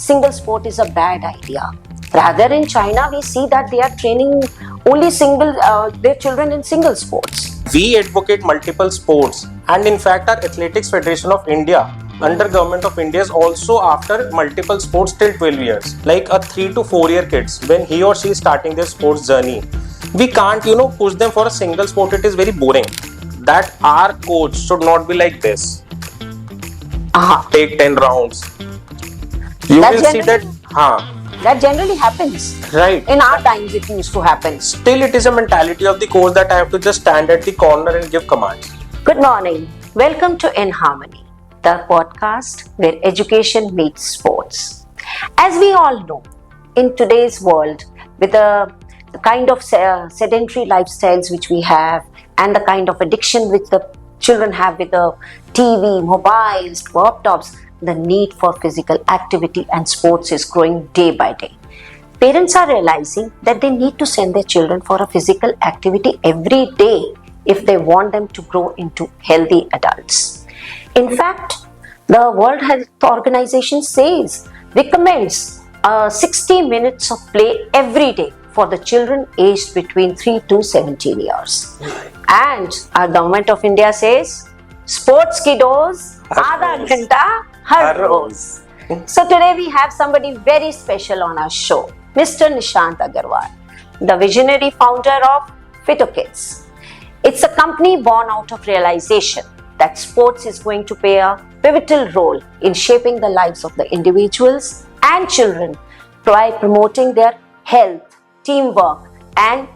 single sport is a bad idea. Rather, in China, we see that they are training only their children in single sports. We advocate multiple sports, and in fact, our Athletics Federation of India under Government of India is also after multiple sports till 12 years, like a 3 to 4 year kids when he or she is starting their sports journey. We can't, push them for a single sport. It is very boring. That our coach should not be like this. Take 10 rounds. You will see that. That generally happens. Right. In our times, it used to happen. Still, it is a mentality of the coach that I have to just stand at the corner and give commands. Good morning. Welcome to In Harmony, the podcast where education meets sports. As we all know, in today's world, with the kind of sedentary lifestyles which we have and the kind of addiction which the children have with the TV, mobiles, laptops, the need for physical activity and sports is growing day by day. Parents are realizing that they need to send their children for a physical activity every day if they want them to grow into healthy adults. In fact, the World Health Organization recommends 60 minutes of play every day for the children aged between 3 to 17 years. And our Government of India says, sports kiddos, आधा घंटा हर रोज. So today we have somebody very special on our show, Mr. Nishant Agarwal, the visionary founder of Fito Kids. It's a company born out of realization that sports is going to play a pivotal role in shaping the lives of the individuals and children by promoting their health, teamwork and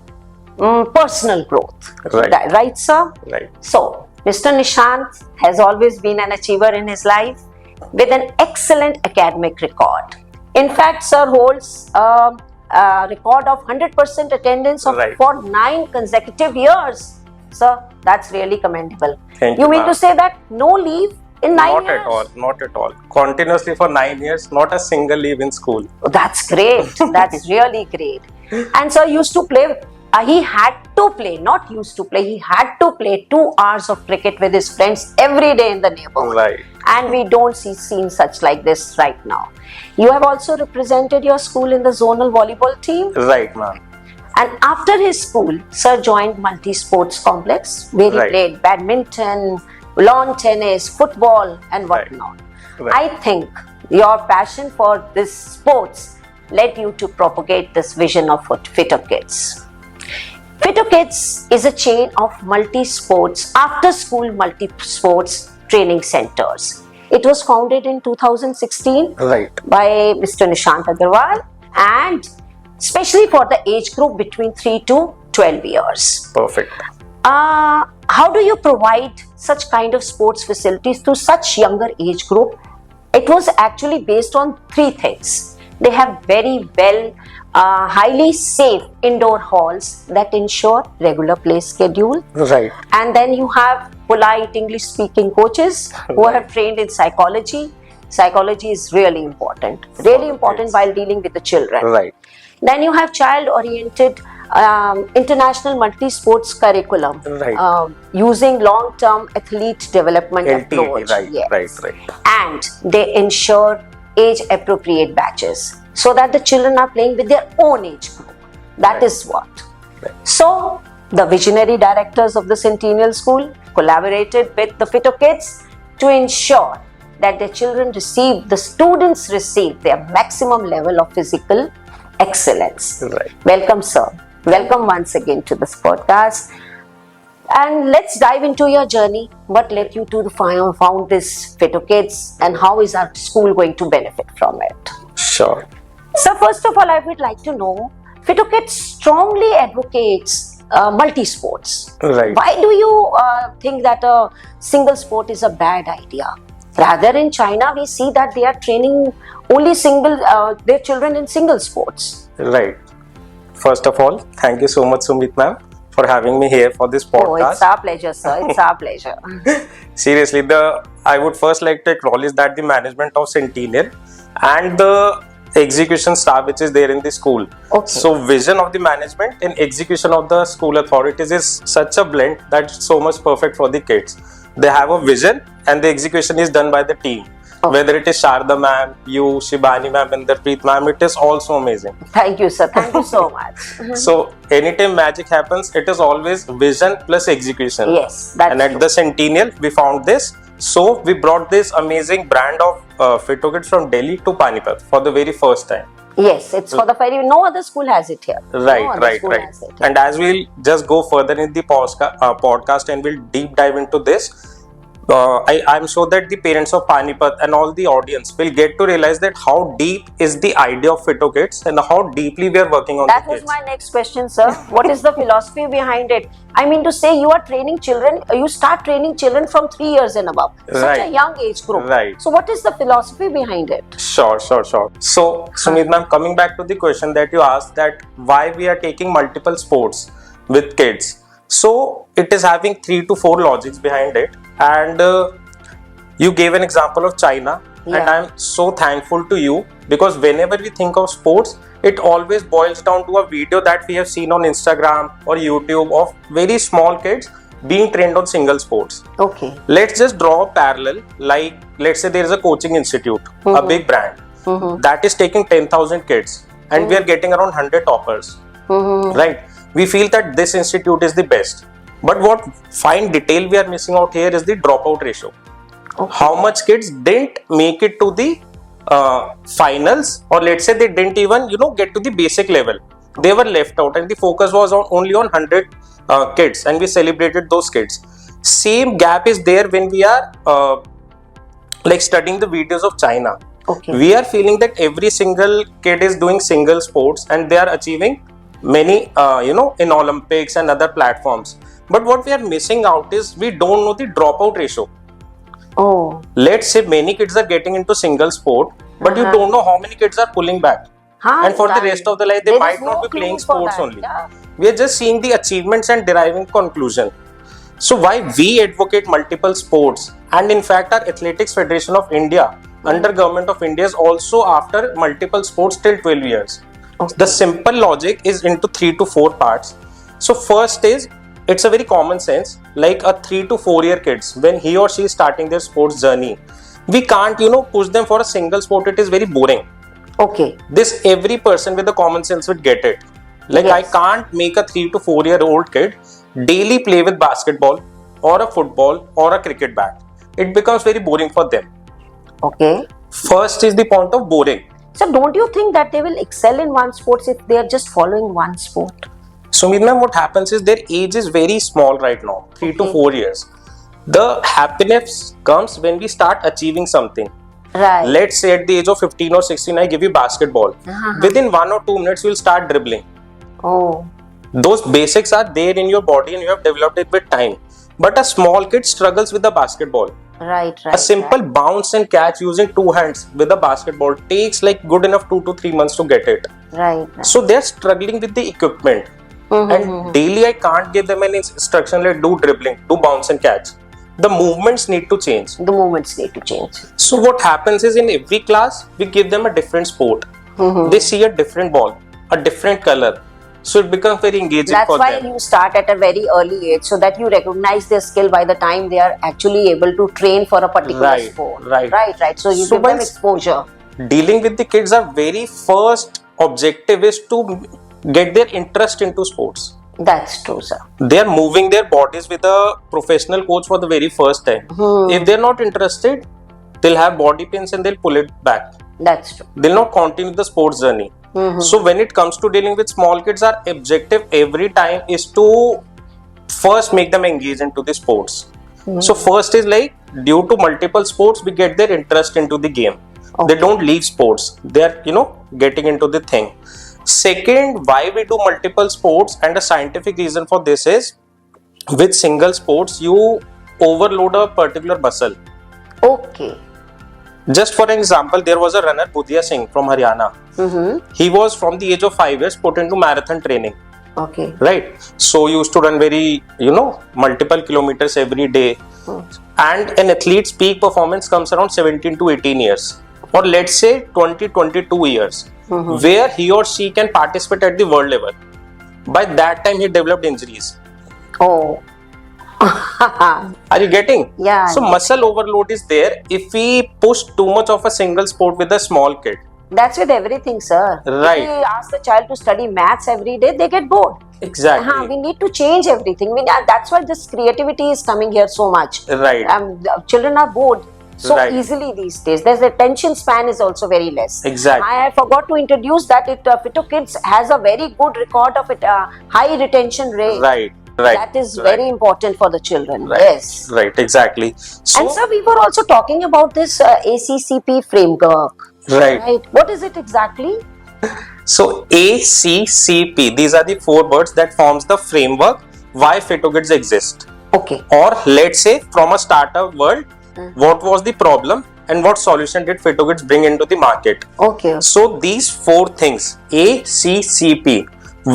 personal growth. Right. Right, sir? Right. So, Mr. Nishant has always been an achiever in his life with an excellent academic record. In fact, sir holds a record of 100% attendance for 9 consecutive years. Sir, that's really commendable. Thank you mean to say that no leave in 9 years? Not at all. Continuously for 9 years, not a single leave in school. Oh, that's great. That's really great. And sir used to play. He had to play, not used to play. He had to play 2 hours of cricket with his friends every day in the neighborhood. Right. And we don't see scenes such like this right now. You have also represented your school in the zonal volleyball team. Right, ma'am. And after his school, sir joined multi-sports complex where he played badminton, lawn tennis, football and whatnot. Right. I think your passion for this sports led you to propagate this vision of Fito Kids. Fito Kids is a chain of multi-sports, after-school multi-sports training centers. It was founded in 2016 by Mr. Nishant Agarwal and especially for the age group between 3 to 12 years. Perfect. How do you provide such kind of sports facilities to such younger age group? It was actually based on 3 things. They have very highly safe indoor halls that ensure regular play schedule. Right. And then you have polite English speaking coaches who have trained in psychology. Psychology is really important while dealing with the children. Right. Then you have child oriented international multi-sports curriculum using long-term athlete development approach. Right. And they ensure age-appropriate batches so that the children are playing with their own age group. That is what. So, the visionary directors of the Centennial School collaborated with the Fito Kids to ensure that the students receive their maximum level of physical excellence. Right. Welcome, sir. Welcome once again to this podcast. And let's dive into your journey. What led you to found this Fito Kids and how is our school going to benefit from it? Sure. So first of all, I would like to know, Fito Kids strongly advocates multi-sports. Right. Why do you think that a single sport is a bad idea? Rather, in China, we see that they are training only their children in single sports. Right. First of all, thank you so much, Sumit ma'am, for having me here for this podcast. Oh, it's our pleasure, sir. It's our pleasure. Seriously, I would first like to acknowledge that the management of Centennial and the execution staff which is there in the school. Okay. So vision of the management and execution of the school authorities is such a blend that's so much perfect for the kids. They have a vision and the execution is done by the team. Whether it is Sharda ma'am, you, Shibani ma'am, and Preet ma'am, it is also amazing. Thank you, sir. Thank you so much. So anytime magic happens, it is always vision plus execution. Yes, that's And at true. the Centennial, we found this. So we brought this amazing brand of Fito Kids from Delhi to Panipat for the very first time. Yes, it's for the very. No other school has it here. Right, no other right, school right. has it here. And as we'll just go further in the podcast and we'll deep dive into this, I'm sure that the parents of Panipat and all the audience will get to realize that how deep is the idea of Fito Kids and how deeply we are working on That the was kids. my next question, sir. What is the philosophy behind it? I mean to say, you are training children. You start training children from 3 years and above. Such a Right. young age group. Right. So, what is the philosophy behind it? Sure. So, Sumit ma'am, coming back to the question that you asked, that why we are taking multiple sports with kids. So, it is having 3 to 4 logics behind it. And you gave an example of China. And Yeah. I'm so thankful to you, because whenever we think of sports, it always boils down to a video that we have seen on Instagram or YouTube of very small kids being trained on single sports. Okay. Let's just draw a parallel. Like, let's say there is a coaching institute, a big brand that is taking 10,000 kids, and we are getting around 100 toppers. Right? We feel that this institute is the best. But what fine detail we are missing out here is the dropout ratio. Okay. How much kids didn't make it to the finals, or let's say they didn't even get to the basic level. They were left out, and the focus was only on 100 kids, and we celebrated those kids. Same gap is there when we are like studying the videos of China. Okay. We are feeling that every single kid is doing single sports and they are achieving many in Olympics and other platforms. But what we are missing out is we don't know the dropout ratio. Oh. Let's say many kids are getting into single sport, but you don't know how many kids are pulling back. And for the rest of the life, they There might is not no be clue playing for sports that. only. Yeah. We are just seeing the achievements and deriving conclusion. So why we advocate multiple sports, and in fact our Athletics Federation of India under Government of India is also after multiple sports till 12 years. Okay. The simple logic is into 3 to 4 parts. So first is, it's a very common sense, like a 3 to 4 year kids, when he or she is starting their sports journey, we can't push them for a single sport. It is very boring. Okay. This every person with the common sense would get it. Like, Yes. I can't make a 3 to 4 year old kid daily play with basketball or a football or a cricket bat. It becomes very boring for them. Okay. First is the point of boring. So, don't you think that they will excel in one sport if they are just following one sport? So, Meena, what happens is their age is very small right now, 3 to Okay. 4 years. The happiness comes when we start achieving something. Right. Let's say at the age of 15 or 16, I give you basketball. Within 1 or 2 minutes, you'll start dribbling. Oh. Those basics are there in your body and you have developed it with time. But a small kid struggles with the basketball. Right. A simple bounce and catch using 2 hands with a basketball takes like good enough 2 to 3 months to get it. Right. So they're struggling with the equipment. And daily I can't give them an instruction like do dribbling, do bounce and catch. The movements need to change. The movements need to change. So what happens is, in every class we give them a different sport. They see a different ball, a different color. So it becomes very engaging That's for why them. you start at a very early age, so that you recognize their skill by the time they are actually able to train for a particular Right, sport. right. Right. So you So give them while exposure. Dealing with the kids, our very first objective is to get their interest into sports. That's true, sir. They are moving their bodies with a professional coach for the very first time. If they're not interested, they'll have body pains and they'll pull it back. That's true. They'll not continue the sports journey. So when it comes to dealing with small kids, our objective every time is to first make them engage into the sports. So first is like, due to multiple sports, we get their interest into the game. Okay. They don't leave sports. They're getting into the thing. Second, why we do multiple sports, and a scientific reason for this is, with single sports you overload a particular muscle. Okay. Just for an example, there was a runner, Budhia Singh from Haryana. He was from the age of 5 years put into marathon training. Okay. Right. So he used to run very, multiple kilometers every day. And an athlete's peak performance comes around 17 to 18 years. Or let's say 20-22 years, where he or she can participate at the world level. By that time, he developed injuries. Oh. Are you getting? Yeah. So muscle overload is there if we push too much of a single sport with a small kid. That's with everything, sir. Right. If we ask the child to study maths every day, they get bored. Exactly. We need to change everything. That's why this creativity is coming here so much. Right. The children are bored so Right. easily these days. There's attention span is also very less. Exactly. I forgot to introduce that Fito Kids has a very good record of high retention rate. Right. Right. That is Right. very important for the children. Right. Yes. Right. Exactly. So, And sir, we were also talking about this ACCP framework. right. Right. What is it exactly? So ACCP, these are the 4 words that forms the framework why Fito Kids exist. Okay. Or let's say from a startup world, what was the problem and what solution did Fito Kids bring into the market? Okay. So these 4 things, ACCP,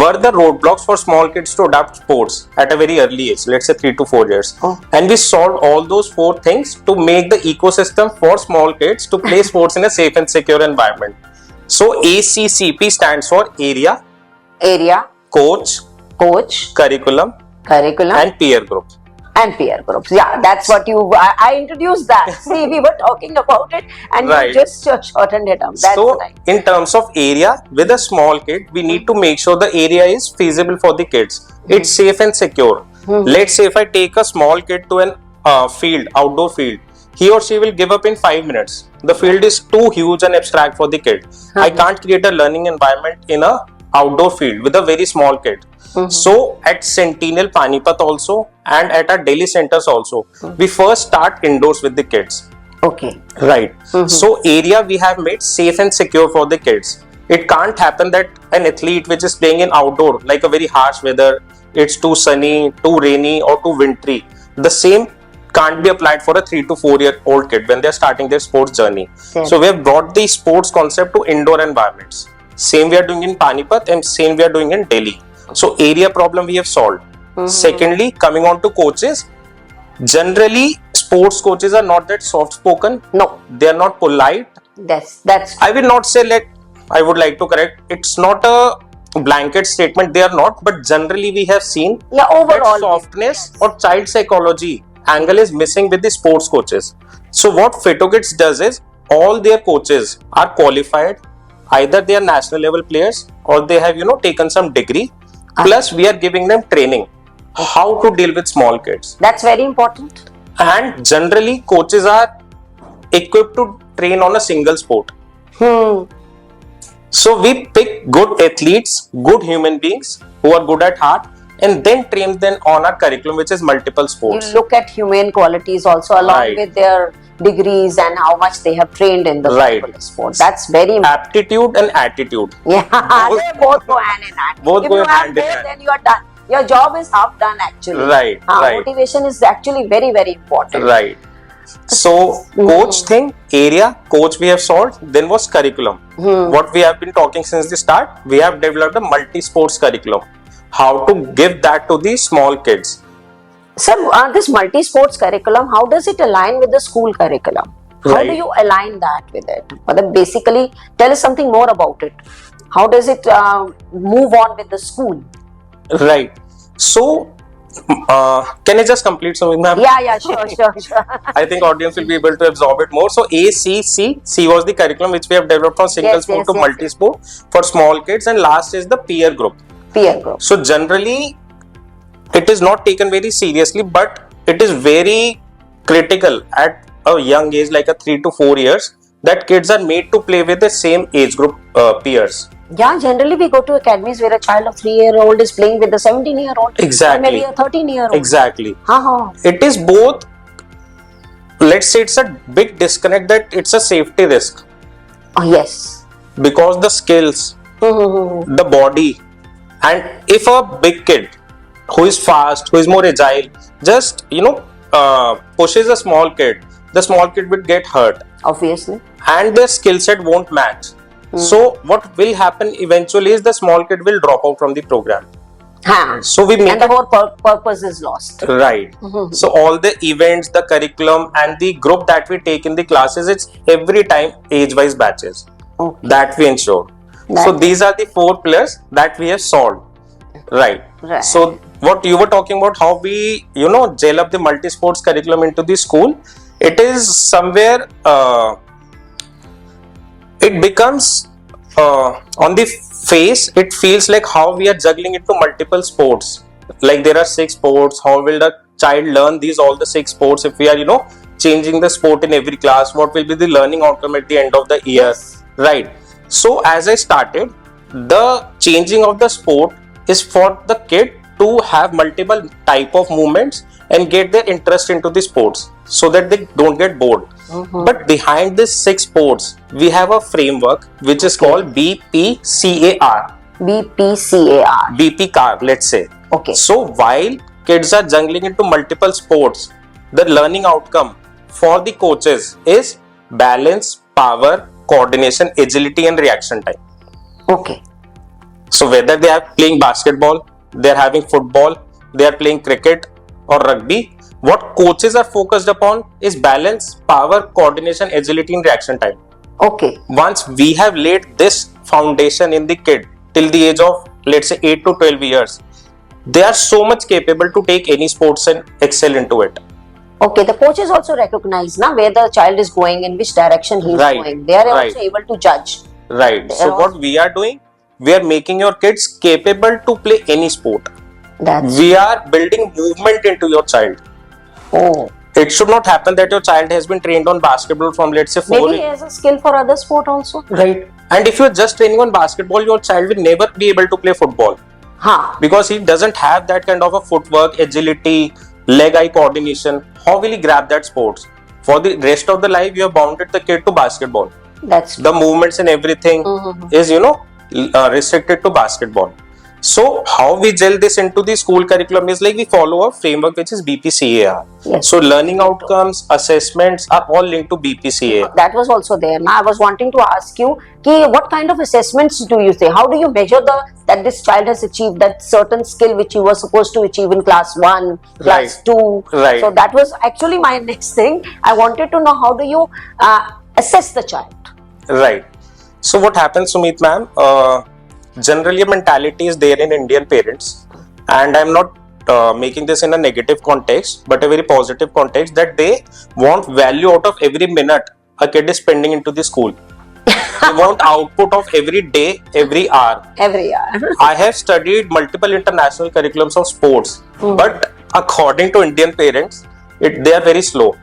were the roadblocks for small kids to adopt sports at a very early age, let's say 3 to 4 years. Oh. And we solved all those 4 things to make the ecosystem for small kids to play sports in a safe and secure environment. So ACCP stands for area, coach, curriculum, and peer group. And peer groups. Yeah, that's what I introduced that. See, we were talking about it and Right. you just shortened it up. That's So right. in terms of area, with a small kid, we need to make sure the area is feasible for the kids. It's safe and secure. Let's say if I take a small kid to an outdoor field, he or she will give up in 5 minutes. The field is too huge and abstract for the kid. I can't create a learning environment in a outdoor field with a very small kid. So at Sentinel, Panipat also, and at our Delhi centers also, we first start indoors with the kids. Okay. Right. So area we have made safe and secure for the kids. It can't happen that an athlete which is playing in outdoor, like a very harsh weather, it's too sunny, too rainy or too wintry. The same can't be applied for a 3 to 4 year old kid when they're starting their sports journey. Yes. So we have brought the sports concept to indoor environments. Same we are doing in Panipat and same we are doing in Delhi. So area problem we have solved. Secondly, coming on to coaches, generally sports coaches are not that soft spoken. No, They are not polite. that's I will not say I would like to correct. It's not a blanket statement. They are not. But generally we have seen yeah, that overall. softness or child psychology angle is missing with the sports coaches. So what Fito Kids does is all their coaches are qualified. Either they are national level players or they have taken some degree. Plus we are giving them training how to deal with small kids. That's very important. And generally coaches are equipped to train on a single sport. So we pick good athletes, good human beings who are good at heart, and then train them on our curriculum, which is multiple You sports. look at humane qualities also along Right. with their degrees and how much they have trained in the Right. particular sport. That's very important. Aptitude and attitude. Yeah, they both go hand in hand. Both if go you have hand in both, hand. then you are done. Your job is half done actually. Right, right. Motivation is actually very, very important. Right. So coach thing, area, coach we have solved. Then was curriculum. What we have been talking since the start, we have developed a multi-sports curriculum. How to give that to the small kids. So this multi-sports curriculum, how does it align with the school curriculum? How do Right. you align that with it? Basically, tell us something more about it. How does it move on with the school? Right. So can I just complete something, ma'am? Yeah, sure. I think audience will be able to absorb it more. So C was the curriculum which we have developed from single Yes, sport yes, to yes. multi-sport for small kids, and last is the peer group. Peer group. So generally it is not taken very seriously, but it is very critical at a young age, like a 3 to 4 years, that kids are made to play with the same age group peers. Yeah, generally we go to academies where a child of 3-year-old is playing with a 17-year-old. Exactly. Or maybe a 13-year-old. Exactly. Uh-huh. It is both, let's say it's a big disconnect that it's a safety risk, Oh, yes. because the skills, the body, and if a big kid who is fast, who is more agile, just pushes a small kid, the small kid will get hurt Obviously. and their skill set won't match. So what will happen eventually is the small kid will drop out from the program. So we make And the whole purpose is lost. right. So all the events, the curriculum, and the group that we take in the classes, it's every time age-wise batches Okay. that we ensure. So these are the 4 pillars that we have solved. Right. Right. So what you were talking about, how we, gel up the multi-sports curriculum into the school, it is somewhere, it becomes, on the face, it feels like how we are juggling into multiple sports. Like there are 6 sports, how will the child learn all the 6 sports if we are, changing the sport in every class? What will be the learning outcome at the end of the year? Yes. Right. So as I started, the changing of the sport is for the kid to have multiple type of movements and get their interest into the sports so that they don't get bored. But behind these 6 sports, we have a framework which is called BPCAR. BPCAR. BPCAR, let's say. Okay. So while kids are jungling into multiple sports, the learning outcome for the coaches is balance, power, coordination, agility, and reaction time. Okay. So whether they are playing basketball, they are having football, they are playing cricket or rugby, what coaches are focused upon is balance, power, coordination, agility, and reaction time. Okay. Once we have laid this foundation in the kid till the age of, let's say, 8 to 12 years, they are so much capable to take any sports and excel into it. Okay, the coaches also recognize now where the child is going, in which direction he is going. They are also able to judge. Right. So what we are doing, we are making your kids capable to play any sport. We are building movement into your child. Oh. It should not happen that your child has been trained on basketball from, let's say, 4 Maybe he has a skill for other sport also. Right. And if you are just training on basketball, your child will never be able to play football. Because he doesn't have that kind of a footwork, agility, leg-eye coordination. How will he grab that sports? For the rest of the life, you have bounded the kid to basketball. That's the movements and everything is, restricted to basketball. So how we gel this into the school curriculum is like we follow a framework which is BPCAR. Yes. So learning outcomes, assessments are all linked to BPCAR. That was also there. Now I was wanting to ask you, what kind of assessments do you say? How do you measure that this child has achieved that certain skill which you were supposed to achieve in class 1, class 2? Right. So that was actually my next thing. I wanted to know, how do you assess the child? Right. So what happens, Sumit ma'am? Generally, a mentality is there in Indian parents, and I'm not making this in a negative context, but a very positive context, that they want value out of every minute a kid is spending into the school. They want output of every day, every hour. Every hour. I have studied multiple international curriculums of sports, but according to Indian parents, they are very slow.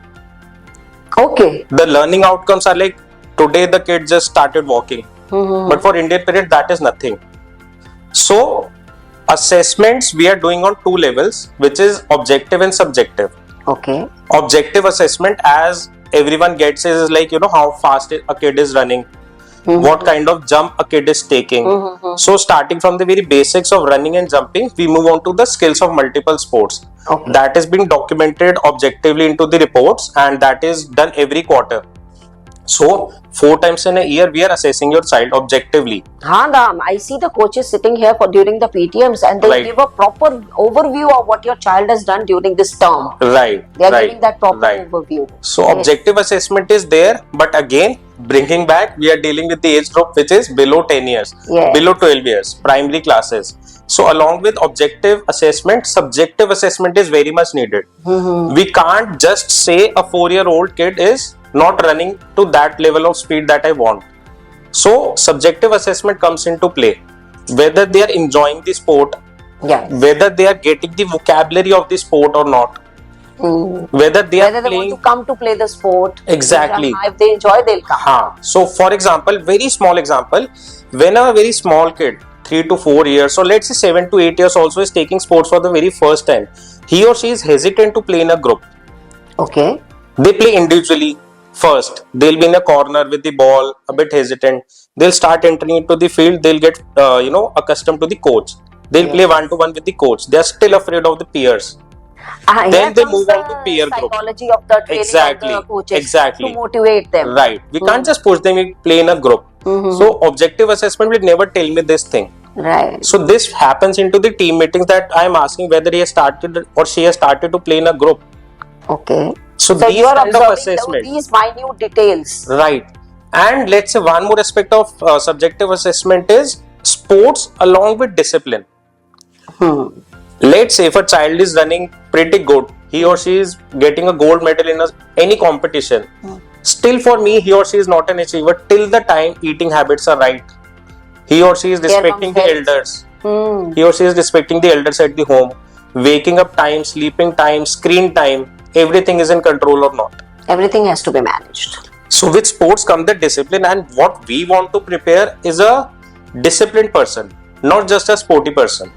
Okay. The learning outcomes are like, today the kid just started walking. But for Indian parents, that is nothing. So, assessments we are doing on 2 levels, which is objective and subjective. Okay. Objective assessment, as everyone gets, is like, how fast a kid is running, what kind of jump a kid is taking. So, starting from the very basics of running and jumping, we move on to the skills of multiple sports. Okay. That is being documented objectively into the reports, and that is done every quarter. So, 4 times in a year, we are assessing your child objectively. I see the coaches sitting here during the PTMs, and they give a proper overview of what your child has done during this term. Right. They are giving that proper overview. So, objective assessment is there, but again, bringing back, we are dealing with the age group which is below 10 years, below 12 years, primary classes. So, along with objective assessment, subjective assessment is very much needed. We can't just say a 4-year-old kid is not running to that level of speed that I want. So, subjective assessment comes into play. Whether they are enjoying the sport, whether they are getting the vocabulary of the sport or not, whether they want to come to play the sport. Exactly. If they enjoy, they'll come. So, for example, very small example, when a very small kid, 3 to 4 years, so let's say 7 to 8 years also, is taking sports for the very first time, he or she is hesitant to play in a group. Okay. They play individually. First, they'll be in a corner with the ball, a bit hesitant. They'll start entering into the field. They'll get, accustomed to the coach. They'll play 1-to-1 with the coach. They're still afraid of the peers. Then they move on to peer group. Psychology of the training of the coaches to motivate them. Right. We can't just push them to play in a group. So, objective assessment will never tell me this thing. Right. So, this happens into the team meetings that I'm asking whether he has started or she has started to play in a group. Okay. So these you are kind of observing assessment, these minute details. Right. And let's say one more aspect of subjective assessment is sports along with discipline. Let's say if a child is running pretty good, he or she is getting a gold medal in any competition. Still, for me, he or she is not an achiever till the time eating habits are right. He or she is respecting the elders. He or she is respecting the elders at the home. Waking up time, sleeping time, screen time, everything is in control or not. Everything has to be managed. So with sports comes the discipline, and what we want to prepare is a disciplined person, not just a sporty person.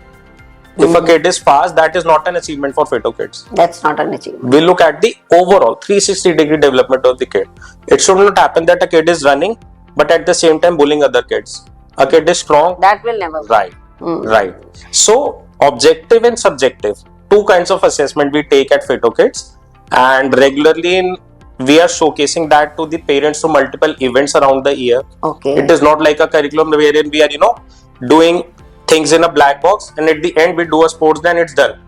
If a kid is fast, that is not an achievement for Fito Kids. That's not an achievement. We look at the overall 360-degree development of the kid. It should not happen that a kid is running, but at the same time bullying other kids. A kid is strong. That will never work. Right. So, objective and subjective, two kinds of assessment we take at Fito Kids, and regularly we are showcasing that to the parents through multiple events around the year. Okay. It is not like a curriculum wherein we are, doing things in a black box and at the end we do a sports day and it's done.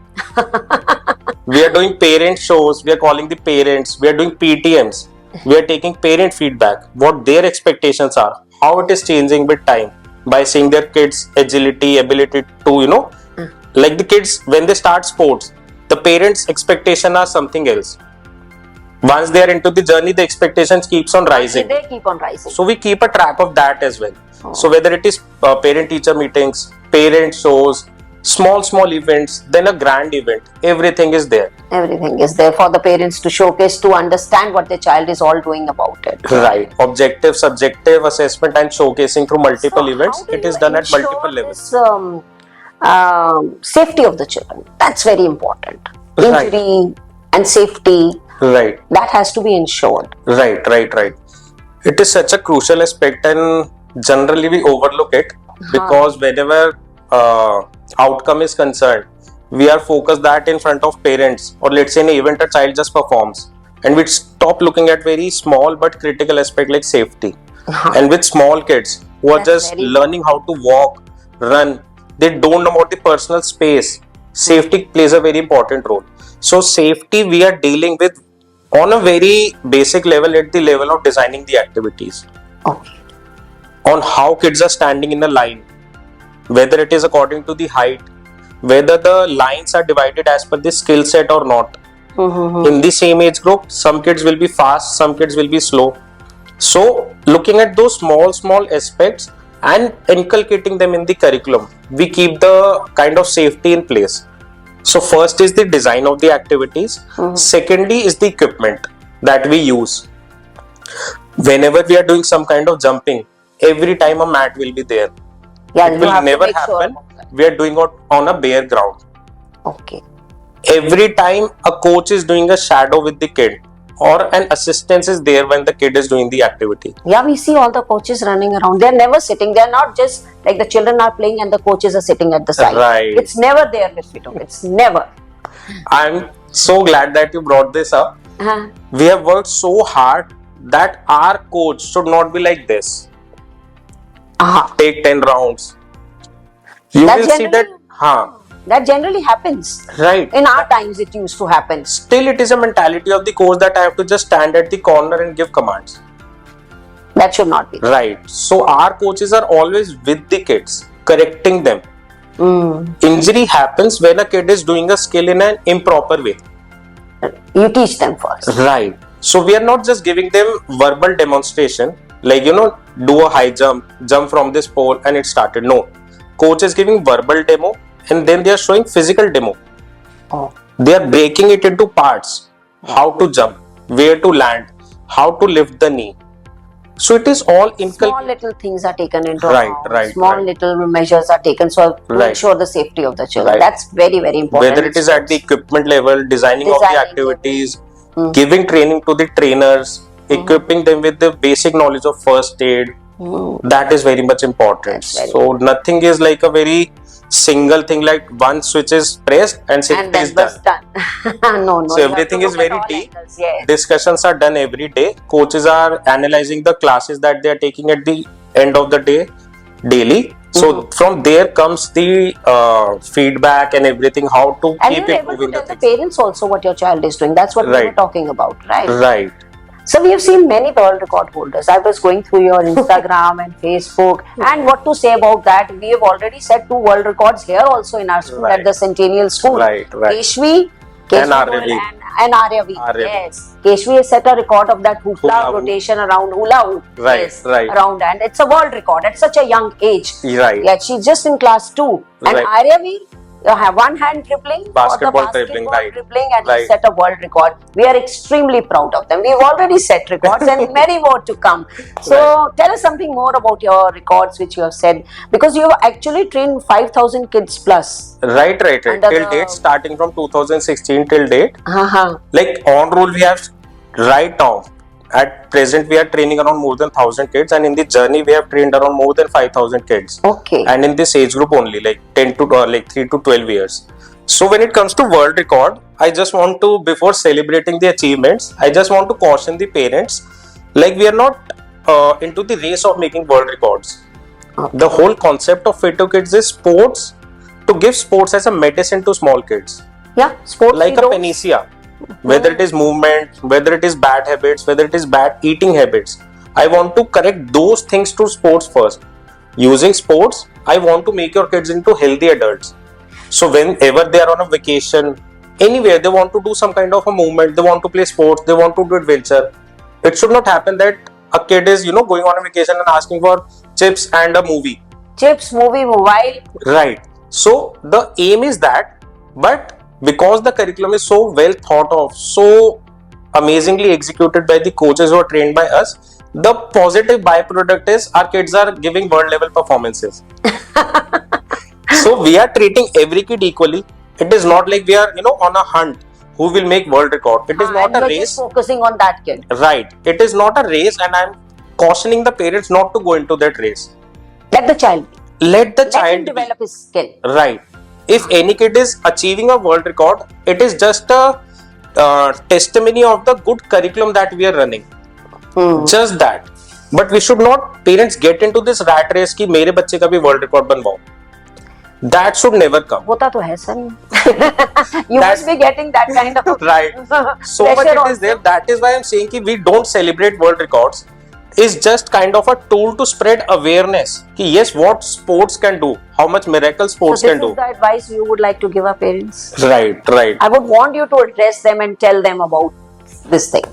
We are doing parent shows, we are calling the parents, we are doing PTMs, we are taking parent feedback, what their expectations are, how it is changing with time by seeing their kids' agility, ability to, like the kids when they start sports, the parents' expectation are something else. Once they are into the journey, the expectations keeps on rising. They keep on rising. So we keep a track of that as well. So whether it is parent-teacher meetings, parent shows, small events, then a grand event, everything is there. Everything is there for the parents to showcase, to understand what the child is all doing about it. Right. Objective, subjective assessment and showcasing through multiple events. It is done at multiple levels. Safety of the children. That's very important. Injury and safety. Right. That has to be ensured. Right. It is such a crucial aspect and generally we overlook it because whenever outcome is concerned, we are focused that in front of parents or let's say in an event a child just performs and we stop looking at very small but critical aspect like safety. And with small kids who are just learning how to walk, run, they don't know about the personal space. Safety plays a very important role. So safety we are dealing with on a very basic level at the level of designing the activities. Okay. On how kids are standing in a line, whether it is according to the height, whether the lines are divided as per the skill set or not. In the same age group, some kids will be fast, some kids will be slow. So looking at those small aspects and inculcating them in the curriculum, we keep the kind of safety in place. So first is the design of the activities. Secondly is the equipment that we use. Whenever we are doing some kind of jumping, every time a mat will be there. Yeah, it will never happen. We are doing it on a bare ground. Okay. Every time a coach is doing a shadow with the kid or an assistance is there when the kid is doing the activity. Yeah, we see all the coaches running around. They're never sitting. They're not just like the children are playing and the coaches are sitting at the side. Right. It's never there with Fito. It's never. I'm so glad that you brought this up. We have worked so hard that our coach should not be like this. Take 10 rounds. You will see that. That generally happens. Right. In our times, it used to happen. Still, it is a mentality of the coach that I have to just stand at the corner and give commands. That should not be. Right. So, our coaches are always with the kids, correcting them. Injury happens when a kid is doing a skill in an improper way. You teach them first. Right. So, we are not just giving them verbal demonstration, like, do a high jump from this pole and it started. No. Coach is giving verbal demo and then they are showing physical demo. They are breaking it into parts. How to jump, where to land, how to lift the knee. So it is all small little things are taken into account. Right. Small little measures are taken to ensure the safety of the children. That's very, very important. Whether it is at the equipment level, designing of the activities, giving training to the trainers, equipping them with the basic knowledge of first aid. That is very much important. So nothing is like a very single thing like one switch is pressed and safety is done. No. So everything is very deep. Discussions are done every day. Coaches are analyzing the classes that they are taking at the end of the day daily. So from there comes the feedback and everything, how to keep improving the things. The parents also what your child is doing. That's what we were talking about, right? Right. So we have seen many world record holders. I was going through your Instagram and Facebook, and what to say about that? We have already set 2 world records here also in our school at the Centennial School. Right. Keshvi And Noel Aryavi. and Aryavi. Yes. Keshvi has set a record of that hula rotation around hula hoop. Right, yes, right. Around, and it's a world record at such a young age. Right. Yeah, she's just in class 2. And Aryavi have one hand dribbling, basketball dribbling, right. dribbling, and he set a world record. We are extremely proud of them. We've already set records and many more to come. So tell us something more about your records which you have set, because you have actually trained 5,000 kids plus. Right. Till date, starting from 2016 till date. Like on roll, we have right now. At present, we are training around more than 1,000 kids, and in the journey, we have trained around more than 5,000 kids. Okay. And in this age group only, like 3 to 12 years. So when it comes to world record, I just want to, before celebrating the achievements, I just want to caution the parents, like we are not into the race of making world records. Okay. The whole concept of Fito Kids is sports, to give sports as a medicine to small kids. Yeah, sports like a panacea. Whether it is movement, whether it is bad habits, whether it is bad eating habits, I want to correct those things to sports first. Using sports, I want to make your kids into healthy adults. So whenever they are on a vacation, anywhere they want to do some kind of a movement, they want to play sports, they want to do adventure. It should not happen that a kid is, going on a vacation and asking for chips and a movie. Chips, movie, mobile. Right. So the aim is that, but because the curriculum is so well thought of, so amazingly executed by the coaches who are trained by us, the positive byproduct is our kids are giving world level performances. So we are treating every kid equally. It is not like we are, on a hunt who will make world record. It is not a race. Just focusing on that kid. Right. It is not a race, and I'm cautioning the parents not to go into that race. Let the child be. Let Let him develop his skill. Right. If any kid is achieving a world record, it is just a testimony of the good curriculum that we are running. Just that. But we should not, parents, get into this rat race ki mere bacche ka bhi world record banwao. That should never come. Hota to hai, sir. You must be getting that kind of right. So much it is there. That is why I'm saying ki we don't celebrate world records. Is just kind of a tool to spread awareness. Ki yes, what sports can do, how much miracle sports can do. So this is the advice you would like to give our parents. Right. I would want you to address them and tell them about this thing.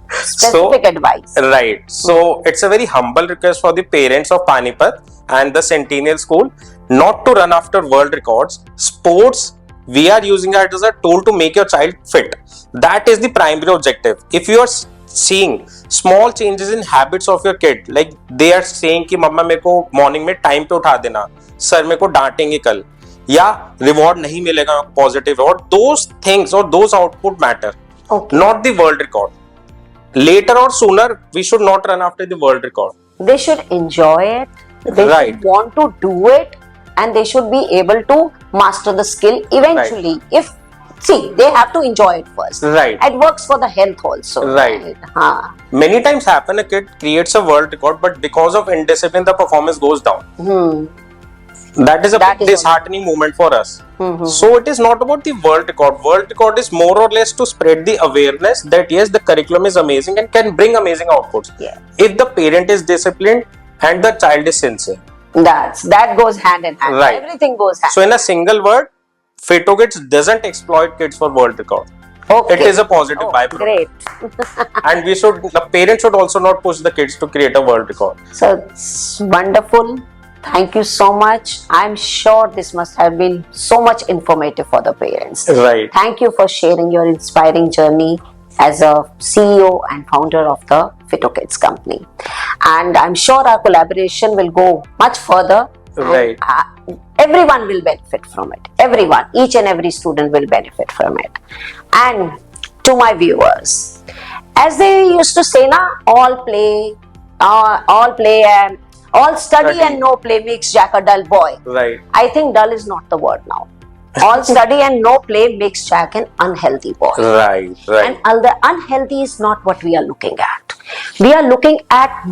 Specific advice. Right. So it's a very humble request for the parents of Panipat and the Centennial School not to run after world records. Sports, we are using it as a tool to make your child fit. That is the primary objective. If you are seeing small changes in habits of your kid, like they are saying कि मम्मा मेरे को morning में time पे उठा देना, sir मेरे को डांटेंगे कल, या रिवॉर्ड नहीं मिलेगा positive reward, those things or those output matter, not the world record. Later or sooner, we should not run after the world record. They should enjoy it. They should want to do it, and they should be able to master the skill eventually. See, they have to enjoy it first. Right. It works for the health also. Right. Many times happen, a kid creates a world record, but because of indiscipline, the performance goes down. That is a big disheartening moment for us. So it is not about the world record. World record is more or less to spread the awareness that yes, the curriculum is amazing and can bring amazing outputs. Yeah. If the parent is disciplined and the child is sincere. That goes hand in hand. Right. Everything goes hand. So in a single word, Fito Kids doesn't exploit kids for world record. Okay. It is a positive byproduct. Great. And the parents should also not push the kids to create a world record. So it's wonderful. Thank you so much. I'm sure this must have been so much informative for the parents. Right. Thank you for sharing your inspiring journey as a CEO and founder of the Fito Kids company. And I'm sure our collaboration will go much further. Right. Everyone will benefit from it. Everyone, each and every student will benefit from it. And to my viewers, as they used to say, all study and no play makes Jack a dull boy. Right. I think dull is not the word now. All study and no play makes Jack an unhealthy boy. Right. And the unhealthy is not what we are looking at. We are looking at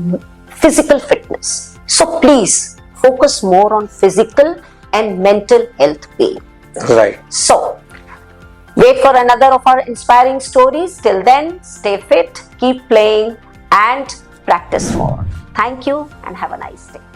physical fitness. So please focus more on physical and mental health being. Right. So wait for another of our inspiring stories. Till then, stay fit, keep keep playing and practice more. Thank you and have a nice day.